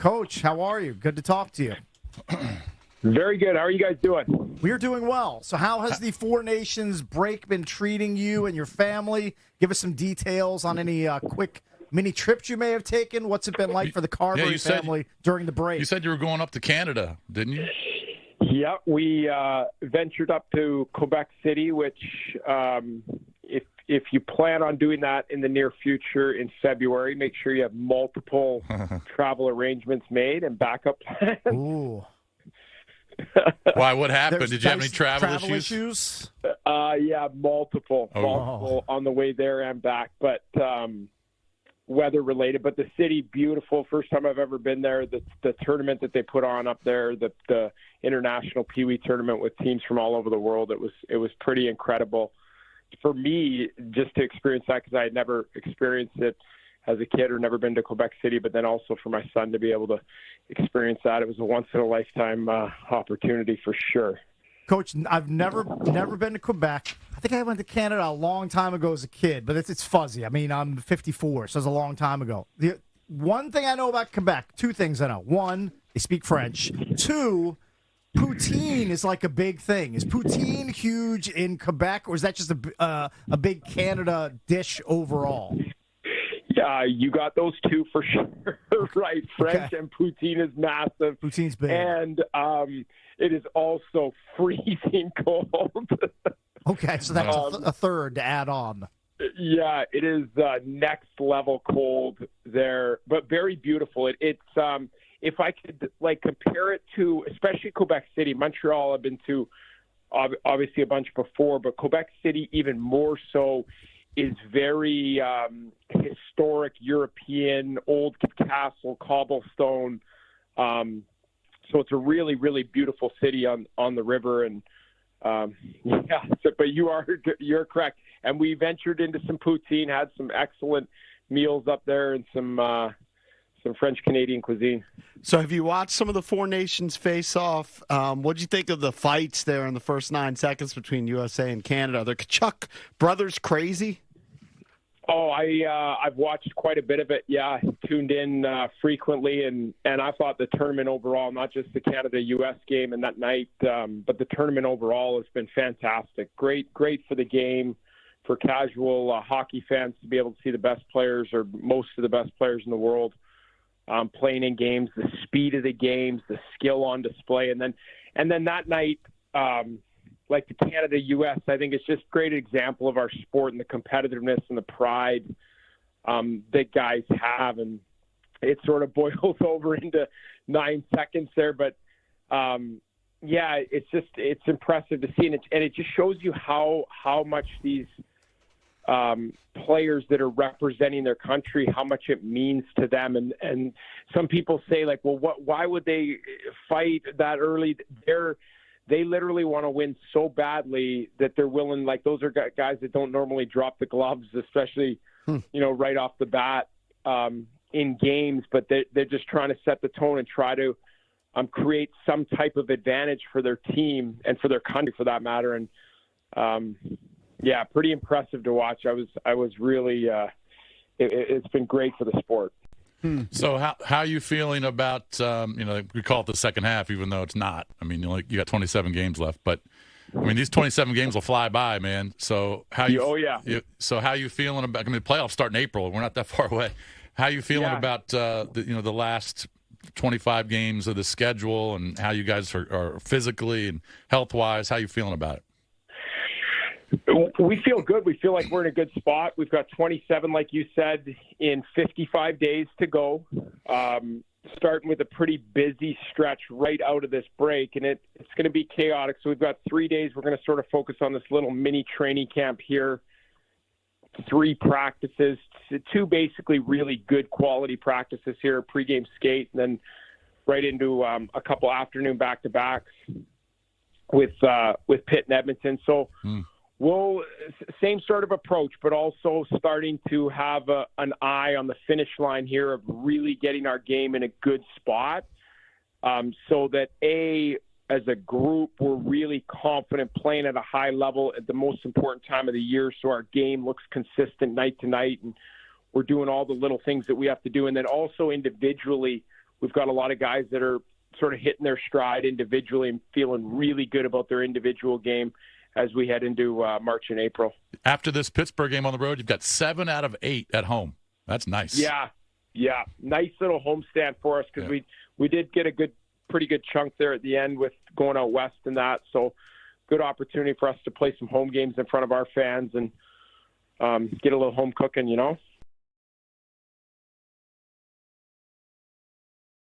Coach, how are you? Good to talk to you. Very good. How are you guys doing? We're doing well. So how has the Four Nations break been treating you and your family? Give us some details on any quick mini trips you may have taken. What's it been like for the Carbery family during the break? You said you were going up to Canada, didn't you? Yeah, we ventured up to Quebec City, which if you plan on doing that in the near future in February, make sure you have multiple travel arrangements made and backup plans. Ooh. Why? What happened? Did you have any travel issues? Yeah, multiple on the way there and back, but weather related. But the city, beautiful. First time I've ever been there. The tournament that they put on up there, the international Pee Wee tournament with teams from all over the world. It was pretty incredible for me just to experience that, because I had never experienced it as a kid or never been to Quebec City, but then also for my son to be able to experience that. It was a once-in-a-lifetime opportunity for sure. Coach, I've never been to Quebec. I think I went to Canada a long time ago as a kid, but it's fuzzy. I mean, I'm 54, so it's a long time ago. The one thing I know about Quebec, two things I know. One, they speak French. Two, poutine is like a big thing. Is poutine huge in Quebec, or is that just a big Canada dish overall? Yeah, you got those two for sure, right? French and poutine is massive. Poutine's big. And it is also freezing cold. Okay, so that's a third to add on. Yeah, it is next level cold there, but very beautiful. It's if I could compare it to, especially Quebec City, Montreal I've been to obviously a bunch before, but Quebec City even more so is very historic European, old castle, cobblestone. So it's a really, really beautiful city on the river. And but you're correct. And we ventured into some poutine, had some excellent meals up there, and some French-Canadian cuisine. So have you watched some of the Four Nations face-off? What did you think of the fights there in the first 9 seconds between USA and Canada? Are the Kachuk brothers crazy? Oh, I've watched quite a bit of it. Yeah, tuned in frequently, and I thought the tournament overall, not just the Canada-U.S. game and that night, but the tournament overall has been fantastic. Great for the game, for casual hockey fans to be able to see the best players or most of the best players in the world playing in games, the speed of the games, the skill on display, and then that night. Like the Canada-U.S., I think it's just a great example of our sport and the competitiveness and the pride that guys have. And it sort of boils over into 9 seconds there. But, it's impressive to see. And it just shows you how much these players that are representing their country, how much it means to them. And some people say, why would they fight that early? They literally want to win so badly that they're willing, those are guys that don't normally drop the gloves, especially, right off the bat in games, but they're just trying to set the tone and try to create some type of advantage for their team and for their country for that matter. And pretty impressive to watch. I was really, it's been great for the sport. So how are you feeling about, we call it the second half, even though it's not. I mean, you got 27 games left, but, these 27 games will fly by, man. So how you feeling about, the playoffs start in April. We're not that far away. How are you feeling about, the last 25 games of the schedule and how you guys are physically and health-wise? How are you feeling about it? We feel good. We feel like we're in a good spot. We've got 27, like you said, in 55 days to go, starting with a pretty busy stretch right out of this break, and it's going to be chaotic. So we've got 3 days. We're going to sort of focus on this little mini training camp here, 3 practices, 2 basically really good quality practices here, pregame skate, and then right into a couple afternoon back-to-backs with Pitt and Edmonton. So we'll same sort of approach, but also starting to have an eye on the finish line here of really getting our game in a good spot, so that as a group, we're really confident playing at a high level at the most important time of the year, so our game looks consistent night to night, and we're doing all the little things that we have to do. And then also individually, we've got a lot of guys that are sort of hitting their stride individually and feeling really good about their individual game as we head into March and April. After this Pittsburgh game on the road, you've got 7 out of 8 at home. That's nice. Yeah. Nice little homestand for us because we did get a pretty good chunk there at the end with going out west and that. So good opportunity for us to play some home games in front of our fans and get a little home cooking,